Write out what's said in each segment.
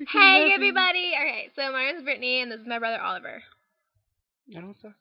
Hey everybody! Okay, so my name is Brittany and this is my brother Oliver. I don't talk.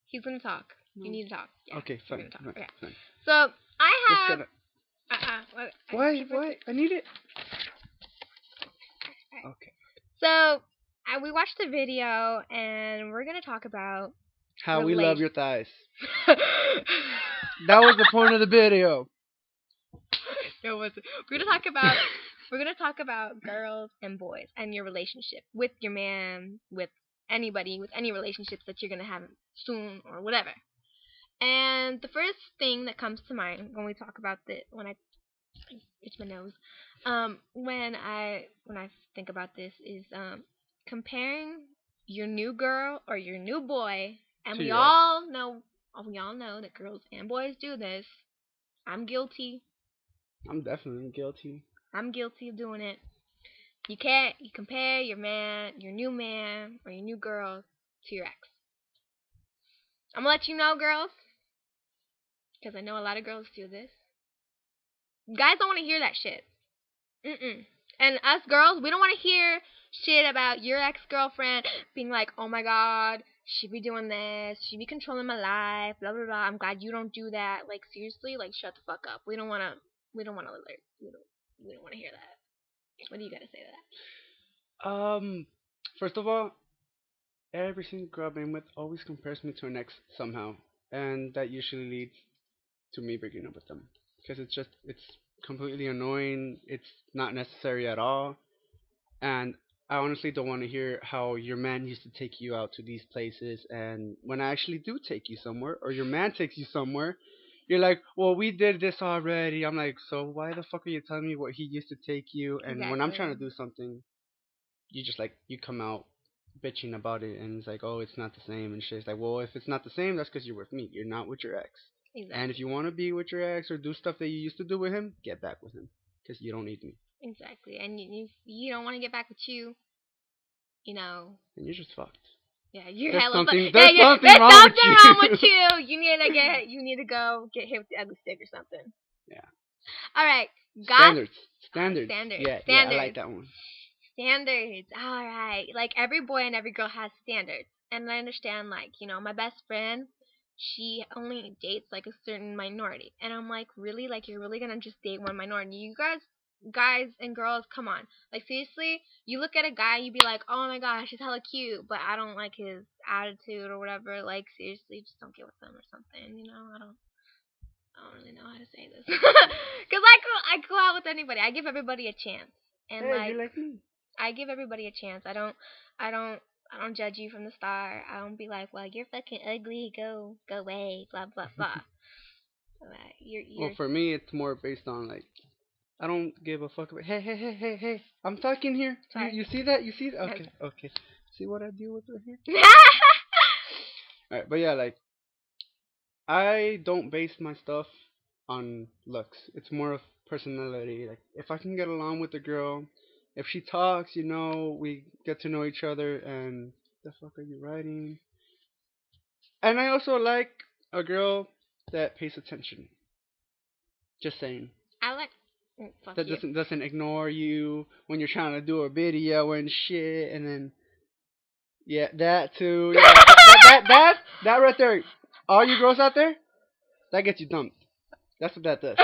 He's gonna talk. No. You need to talk. Yeah, Okay, fine. Talk. Fine, Okay. fine. So I have. Why? Why? I need it. Okay. So we watched the video and we're gonna talk about how we love your thighs. That was the point of the video. No, it wasn't. We're gonna talk about girls and boys and your relationship with your man, with anybody, with any relationships that you're gonna have soon or whatever. And the first thing that comes to mind when we talk about this, when I itch my nose, when I think about this is comparing your new girl or your new boy, and we all know that girls and boys do this. I'm guilty. I'm definitely guilty. I'm guilty of doing it. You compare your new man, or your new girl to your ex. I'm gonna let you know, girls, because I know a lot of girls do this. Guys don't want to hear that shit. And us girls, we don't want to hear shit about your ex-girlfriend being like, oh my god, she be doing this, she be controlling my life, blah blah blah. I'm glad you don't do that. Like seriously, like shut the fuck up. We don't want to want to hear that. What do you got to say to that? First of all, every single girl I've been with always compares me to an ex somehow, and that usually leads to me breaking up with them because it's completely annoying. It's not necessary at all, and I honestly don't want to hear how your man used to take you out to these places, and when I actually do take you somewhere, or your man takes you somewhere, you're like, well, we did this already. I'm like, so why the fuck are you telling me what he used to take you? And Exactly. when I'm trying to do something, you just like, you come out bitching about it, and it's like, oh, it's not the same and shit. It's like, well, if it's not the same, that's because you're with me. You're not with your ex. Exactly. And if you want to be with your ex or do stuff that you used to do with him, get back with him because you don't need me. Exactly. And you don't want to get back with you, you know. And you're just fucked. Yeah, you're there's hella something, there's something wrong with you. You need to go get hit with the ugly stick or something. Yeah. All right. Standards. Yeah, I like that one. Standards. All right. Like every boy and every girl has standards, and I understand. Like my best friend, she only dates like a certain minority, and I'm like, really? Like you're really gonna just date one minority? You guys and girls, come on. Like seriously, you look at a guy, you be like, oh my gosh, he's hella cute, but I don't like his attitude or whatever. Like seriously, just don't get with him or something. I don't really know how to say this. Cause I go out with anybody. I give everybody a chance, and you're like me. I give everybody a chance. I don't judge you from the start. I don't be like, well, you're fucking ugly. Go away. Blah blah blah. You're. Well, for me, it's more based on like, I don't give a fuck about. Hey! I'm talking here. You see that? You see that? Okay. See what I deal with right here? Alright, but yeah, like, I don't base my stuff on looks. It's more of personality. Like, if I can get along with the girl, if she talks, we get to know each other, and the fuck are you writing? And I also like a girl that pays attention. Just saying. I like. That doesn't ignore you when you're trying to do a video and shit, and then that too. Yeah, that right there. All you girls out there, that gets you dumped. That's what that does.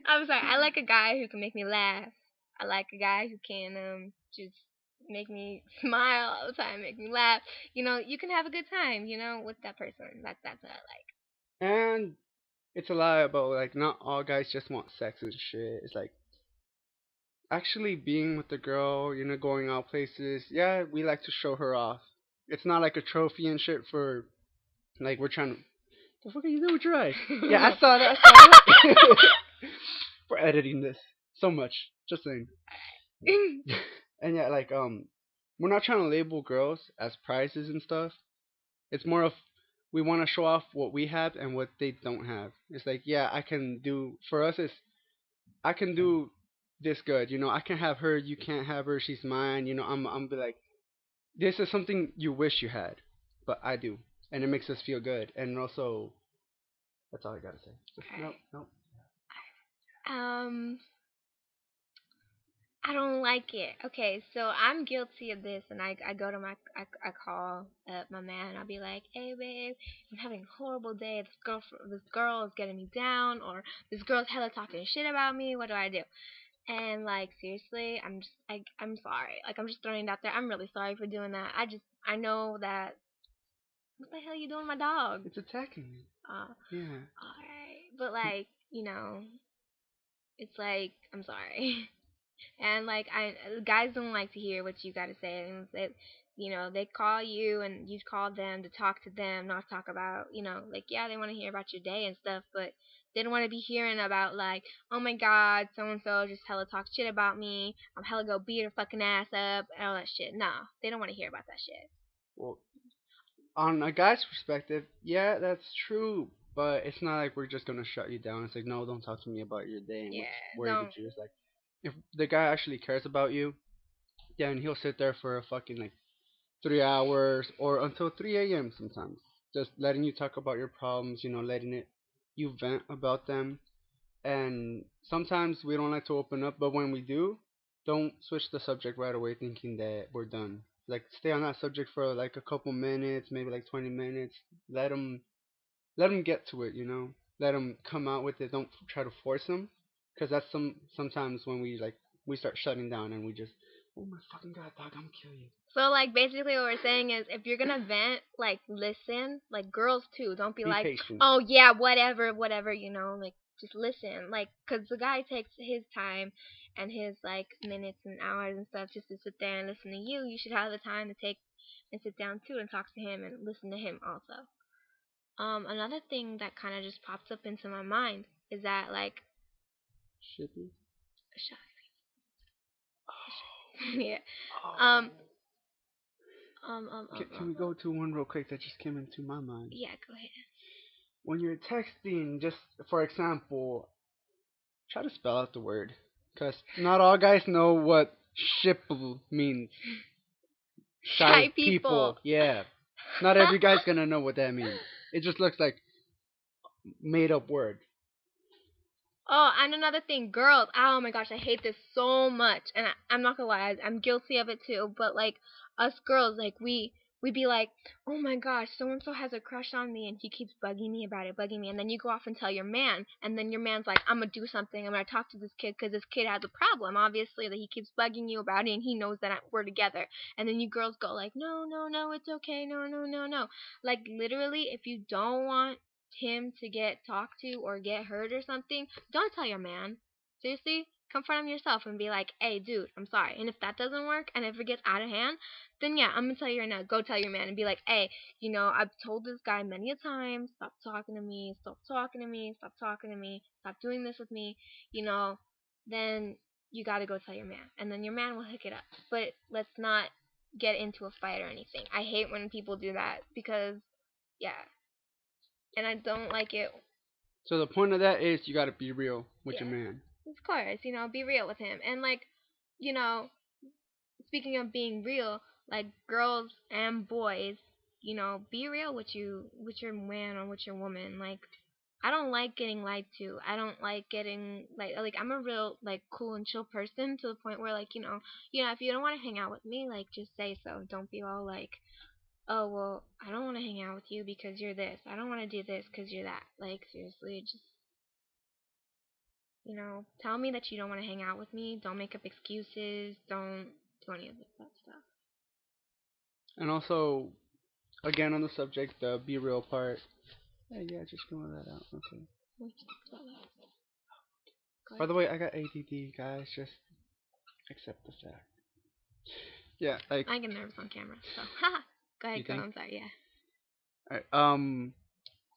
I'm sorry. I like a guy who can make me laugh. I like a guy who can just make me smile all the time, make me laugh. You can have a good time. With that person. That's what I like. And it's a lie about like not all guys just want sex and shit. It's like actually being with the girl, going out places. Yeah, we like to show her off. It's not like a trophy and shit for like we're trying to. The fuck are you doing with your eyes? Yeah, I saw that. For editing this so much, just saying. And yeah, like we're not trying to label girls as prizes and stuff. It's more of we want to show off what we have and what they don't have. It's like, yeah, I can do. For us, it's I can do this good. I can have her. You can't have her. She's mine. I'm be like, this is something you wish you had, but I do, and it makes us feel good. And also, that's all I gotta say. Just, okay. Nope. I don't like it. Okay, so I'm guilty of this, and I go to I call my man. I'll be like, hey babe, I'm having a horrible day. This girl is getting me down, or this girl's hella talking shit about me. What do I do? And like seriously, I'm sorry. Like I'm just throwing it out there. I'm really sorry for doing that. I know that. What the hell you doing, my dog? It's attacking me. Yeah. All right, but like it's like I'm sorry. And like guys don't like to hear what you got to say, and they call you and you call them to talk to them, not talk about, like yeah, they want to hear about your day and stuff, but they don't want to be hearing about like, oh my god, so and so just hella talk shit about me. I'm hella go beat her fucking ass up and all that shit. No, they don't want to hear about that shit. Well, on a guy's perspective, yeah, that's true. But it's not like we're just gonna shut you down. It's like, no, don't talk to me about your day and Yeah, where don't. did you. It's like, if the guy actually cares about you, then he'll sit there for a fucking like 3 hours or until 3 a.m. sometimes, just letting you talk about your problems. Letting you vent about them. And sometimes we don't like to open up, but when we do, don't switch the subject right away thinking that we're done. Like stay on that subject for like a couple minutes, maybe like 20 minutes. Let them get to it. Let them come out with it. Don't try to force them, because that's sometimes when we start shutting down and we just, oh my fucking god, dog, I'm gonna kill you. So, like, basically what we're saying is if you're going to vent, like, listen. Like, girls, too. Don't be like, patient. oh, yeah, whatever, like, just listen. Like, because the guy takes his time and his, like, minutes and hours and stuff just to sit there and listen to you. You should have the time to take and sit down, too, and talk to him and listen to him also. Another thing that kind of just pops up into my mind is that, like, Shippy? shut yeah. Oh. Can we go to one real quick that just came into my mind? Yeah, go ahead. When you're texting, just for example, try to spell out the word, because not all guys know what ship means. Shy people. Yeah. Not every guy's gonna know what that means. It just looks like made up word. Oh, and another thing, girls. Oh my gosh, I hate this so much, and I'm not gonna lie, I'm guilty of it too. But like us girls, like we be like, oh my gosh, so and so has a crush on me, and he keeps bugging me about it, bugging me, and then you go off and tell your man, and then your man's like, I'm gonna do something, I'm gonna talk to this kid because this kid has a problem, obviously, that he keeps bugging you about it, and he knows that we're together, and then you girls go like, no, no, no, it's okay, no, no, no, no, like literally, if you don't want him to get talked to or get hurt or something, don't tell your man. Seriously, confront him yourself and be like, hey, dude, I'm sorry. And if that doesn't work and if it gets out of hand, then yeah, I'm going to tell you right now, go tell your man and be like, hey, I've told this guy many a time, stop talking to me, stop talking to me, stop talking to me, stop doing this with me, then you got to go tell your man. And then your man will hook it up. But let's not get into a fight or anything. I hate when people do that because, yeah. And I don't like it. So the point of that is you gotta be real with your man. Of course, be real with him. And like, speaking of being real, like girls and boys, be real with your man or with your woman. Like, I don't like getting lied to. I don't like getting like I'm a real like cool and chill person to the point where like, if you don't want to hang out with me, like just say so. Don't be all like, oh, well, I don't want to hang out with you because you're this. I don't want to do this because you're that. Like, seriously, just, tell me that you don't want to hang out with me. Don't make up excuses. Don't do any of that stuff. And also, again, on the subject, the be real part. Yeah, just go that out. Okay. By the way, I got ADD, guys. Just accept the fact. Yeah, like. I get nervous on camera, so haha. Go ahead, go. I'm sorry. Yeah. Alright.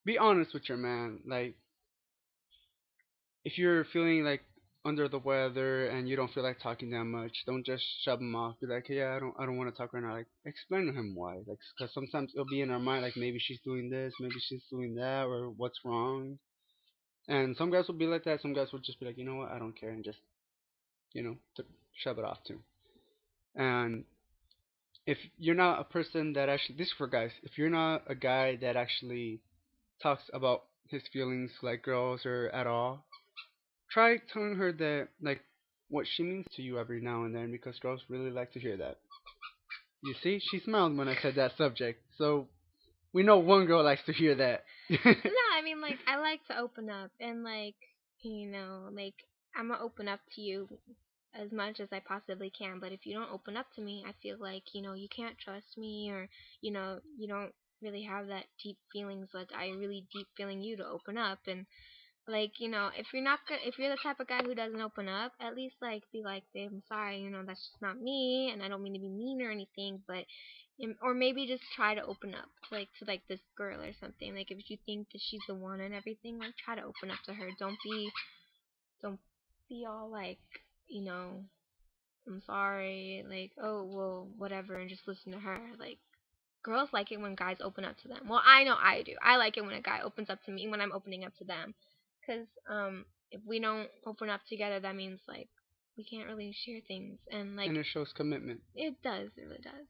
Be honest with your man. Like, if you're feeling like under the weather and you don't feel like talking that much, don't just shove him off. Be like, hey, yeah, I don't want to talk right now. Like, explain to him why. Like, because sometimes it'll be in our mind, like maybe she's doing this, maybe she's doing that, or what's wrong. And some guys will be like that. Some guys will just be like, you know what, I don't care, and just, shove it off too. And if you're not a person that actually, this is for guys, if you're not a guy that actually talks about his feelings like girls or at all, try telling her that, like, what she means to you every now and then, because girls really like to hear that. You see, she smiled when I said that subject, so we know one girl likes to hear that. No, I mean, like, I like to open up, and, like, like, I'm gonna open up to you as much as I possibly can, but if you don't open up to me, I feel like, you can't trust me, or, you don't really have that deep feelings, like, I really deep feeling you to open up, and, like, if you're the type of guy who doesn't open up, at least, like, be like, babe, I'm sorry, that's just not me, and I don't mean to be mean or anything, but, or maybe just try to open up, to this girl or something, like, if you think that she's the one and everything, like, try to open up to her, don't be all, like, you know, I'm sorry, like, oh, well, whatever, and just listen to her, like, girls like it when guys open up to them. Well, I know I do. I like it when a guy opens up to me when I'm opening up to them. Because if we don't open up together, that means, like, we can't really share things. And, like, And it shows commitment. it does. It really does.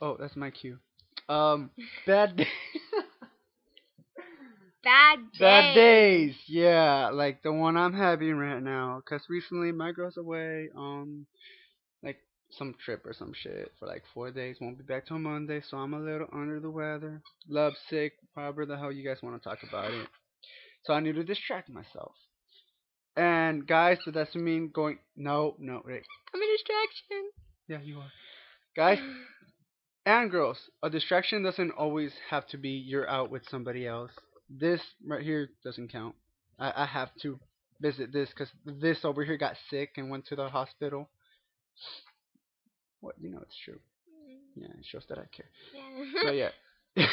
Oh, that's my cue. Bad day. Bad days. Bad days. Yeah, like the one I'm having right now. Cause recently my girl's away on like some trip or some shit for like 4 days. Won't be back till Monday, so I'm a little under the weather, love sick, however the hell you guys want to talk about it. So I need to distract myself. And guys, so that's mean going. No, wait. I'm a distraction. Yeah, you are. Guys and girls, a distraction doesn't always have to be you're out with somebody else. This right here doesn't count. I have to visit this because this over here got sick and went to the hospital. What? It's true. Yeah, it shows that I care. Yeah. But yeah.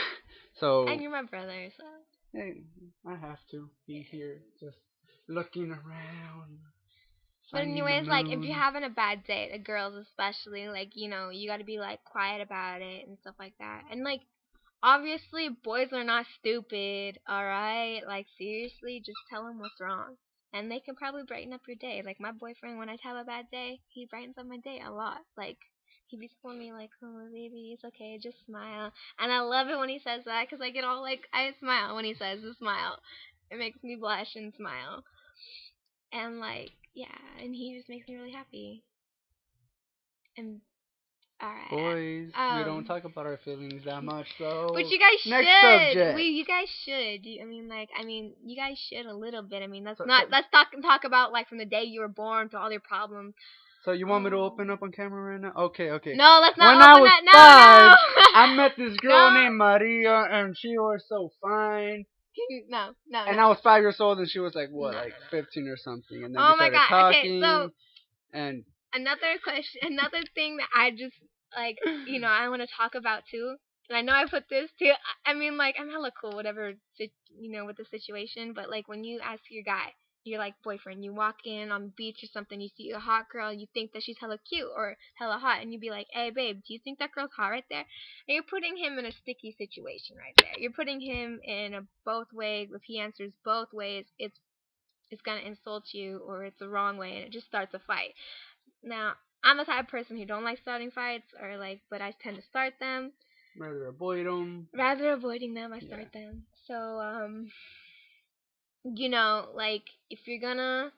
So. And you're my brother, so. Hey, I have to be here just looking around. But anyways, like, if you're having a bad day, the girls especially, like, you gotta be, like, quiet about it and stuff like that. And, like, obviously, boys are not stupid, alright? Like, seriously, just tell them what's wrong. And they can probably brighten up your day. Like, my boyfriend, when I have a bad day, he brightens up my day a lot. Like, he be telling me, like, oh, baby, it's okay, just smile. And I love it when he says that, because I get all, like, I smile when he says the smile. It makes me blush and smile. And, like, yeah, and he just makes me really happy. And, alright. Boys, we don't talk about our feelings that much, so. But you guys next should. Subject. You guys should. You guys should a little bit. I mean, let's talk about, like, from the day you were born to all your problems. So you want me to open up on camera right now? Okay. No, let's not when open I was that. 5, I met this girl named Maria, and she was so fine. No. And I was 5 years old, and she was like, what, 15 or something. And then oh we started my God. talking. Okay, so and another thing that I just, like, I want to talk about too. And I know I put this too. I mean, like, I'm hella cool, whatever, with the situation. But, like, when you ask your guy, your, like, boyfriend, you walk in on the beach or something, you see a hot girl, you think that she's hella cute or hella hot, and you be like, hey, babe, do you think that girl's hot right there? And you're putting him in a sticky situation right there. You're putting him in a both ways. If he answers both ways, it's gonna insult you, or it's the wrong way, and it just starts a fight. Now, I'm the type of person who don't like starting fights, or, like, but I tend to start them. rather avoiding them, I start them. So, like, if you're gonna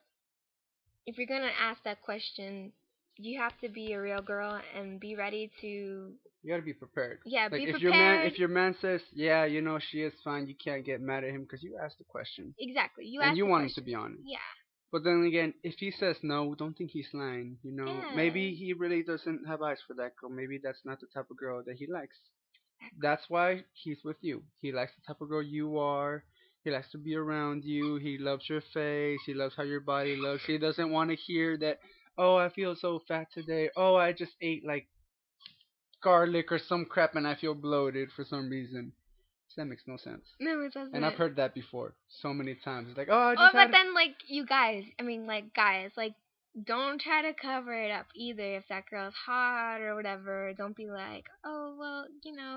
ask that question, you have to be a real girl and be ready to. You gotta be prepared. Yeah, like, be prepared. If your man says, yeah, she is fine, you can't get mad at him because you asked the question. Exactly, you want him to be honest. Yeah. But then again, if he says no, don't think he's lying. Yeah. Maybe he really doesn't have eyes for that girl. Maybe that's not the type of girl that he likes. Exactly. That's why he's with you. He likes the type of girl you are. He likes to be around you. He loves your face. He loves how your body looks. He doesn't want to hear that, oh, I feel so fat today. Oh, I just ate, like, garlic or some crap and I feel bloated for some reason. That makes no sense. No, it doesn't. And I've heard that before so many times. It's like, oh, I just but then, like, you guys, guys, like, don't try to cover it up either. If that girl's hot or whatever, don't be like, oh, well,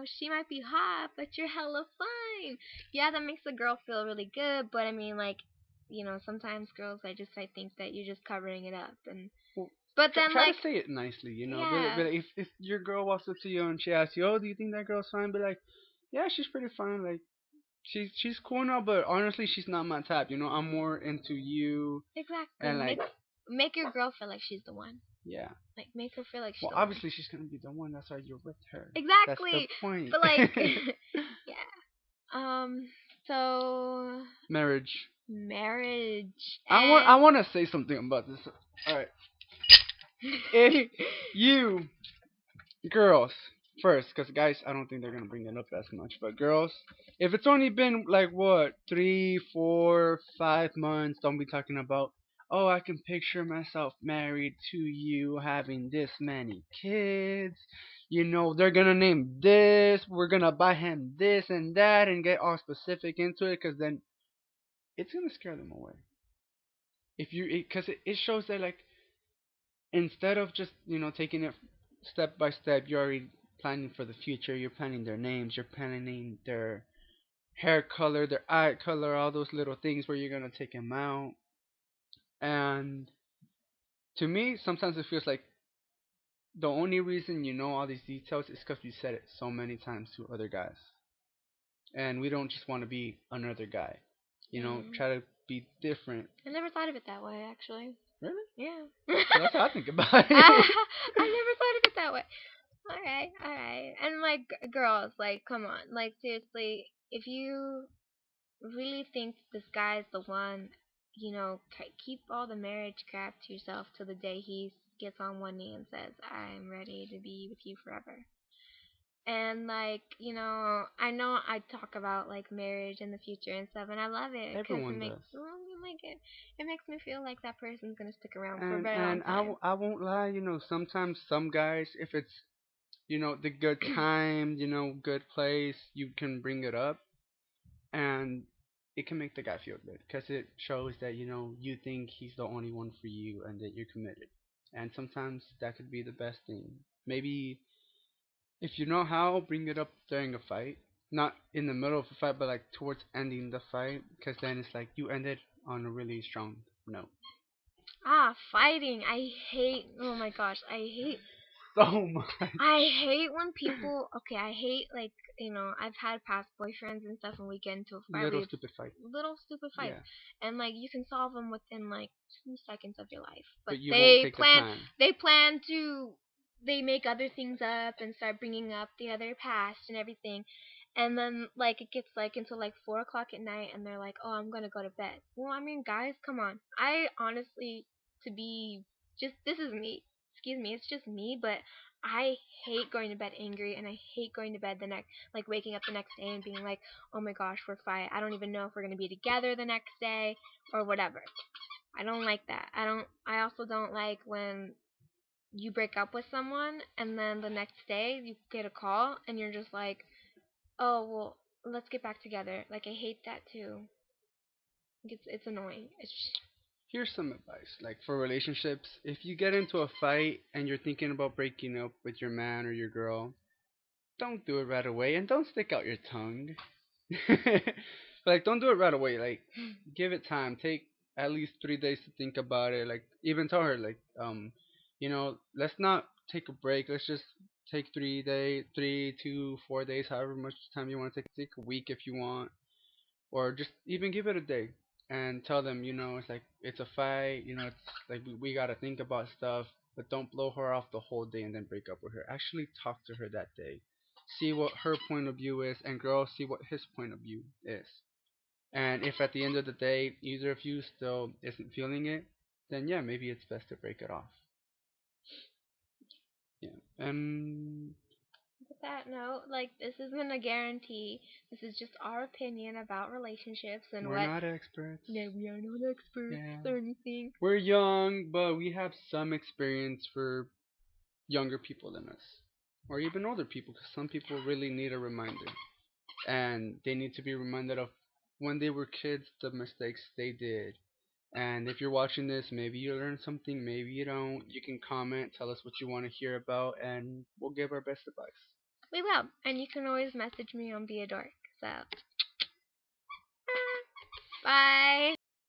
she might be hot, but you're hella fine. Yeah, that makes the girl feel really good, but like, sometimes girls, I think that you're just covering it up. And but then, try like, to say it nicely, Yeah. But if your girl walks up to you and she asks you, oh, do you think that girl's fine? Be like, yeah, she's pretty fine. Like, she's cool now, but honestly, she's not my type. You know, I'm more into you. Exactly. And like, make your girl feel like she's the one. yeah. Like, make her feel like she's Well, the obviously, she's gonna be the one. That's why you're with her. Exactly. That's the point. But like, yeah. So Marriage. I want to say something about this. All right. If you girls first, because guys, I don't think they're gonna bring it up as much. But girls, if it's only been like what 3, 4, 5 months, don't be talking about. Oh, I can picture myself married to you, having this many kids. You know, they're gonna name this. We're gonna buy him this and that, and get all specific into it, because then it's gonna scare them away. If you, because it shows that like instead of just taking it step by step, you're already planning for the future. You're planning their names. You're planning their hair color, their eye color, all those little things where you're gonna take them out. And to me, sometimes it feels like the only reason you know all these details is because we said it so many times to other guys, and we don't just want to be another guy. Try to be different. I never thought of it that way, actually. Really? Yeah. That's how I think about it. I never thought of it that way. Alright. And like, girls, like, come on. Like, seriously, if you really think this guy's the one, keep all the marriage crap to yourself till the day he gets on one knee and says, I'm ready to be with you forever. And like, I know I talk about like marriage in the future and stuff, and I love it because Everyone does. It makes me feel like that person's gonna stick around for a very long And time. I won't lie, sometimes some guys, if it's the good time, good place, you can bring it up, and it can make the guy feel good because it shows that you think he's the only one for you and that you're committed. And sometimes that could be the best thing. Maybe if you know how, bring it up during a fight. Not in the middle of a fight, but like towards ending the fight, because then it's like you ended on a really strong note. Fighting. Oh my gosh, I hate So much. I hate when people. Okay, I hate like I've had past boyfriends and stuff, and we get into a fight. Little stupid fight. Little stupid fights, and like you can solve them within like 2 seconds of your life. But you won't take the time. They plan to. They make other things up and start bringing up the other past and everything, and then like it gets like until like 4 o'clock at night, and they're like, "Oh, I'm gonna go to bed." Well, I mean, guys, come on. I honestly, to be just this is me. Excuse me, it's just me, but I hate going to bed angry, and I hate going to bed like waking up the next day and being like, oh my gosh, we're fighting. I don't even know if we're gonna be together the next day or whatever. I don't like that. I also don't like when you break up with someone and then the next day you get a call and you're just like, oh well, let's get back together. Like I hate that too. It's annoying. Here's some advice, like for relationships. If you get into a fight and you're thinking about breaking up with your man or your girl, don't do it right away, and don't stick out your tongue. Like, don't do it right away. Like, give it time. Take at least 3 days to think about it. Like, even tell her, like, let's not take a break. Let's just take 3 days, 3, 2, 4 days, however much time you want to take. Take a week if you want, or just even give it a day and tell them, it's like it's a fight. It's like we gotta think about stuff, but don't blow her off the whole day and then break up with her. Actually, talk to her that day. See what her point of view is, and girls see what his point of view is. And if at the end of the day either of you still isn't feeling it, then yeah, maybe it's best to break it off. Yeah. With that note, like this isn't a guarantee. This is just our opinion about relationships and we're not experts. Yeah, we are not experts or anything. We're young, but we have some experience for younger people than us, or even older people, because some people really need a reminder, and they need to be reminded of when they were kids, the mistakes they did. And if you're watching this, maybe you learned something, maybe you don't. You can comment, tell us what you want to hear about, and we'll give our best advice. We will, and you can always message me on Be a Dork. So, bye.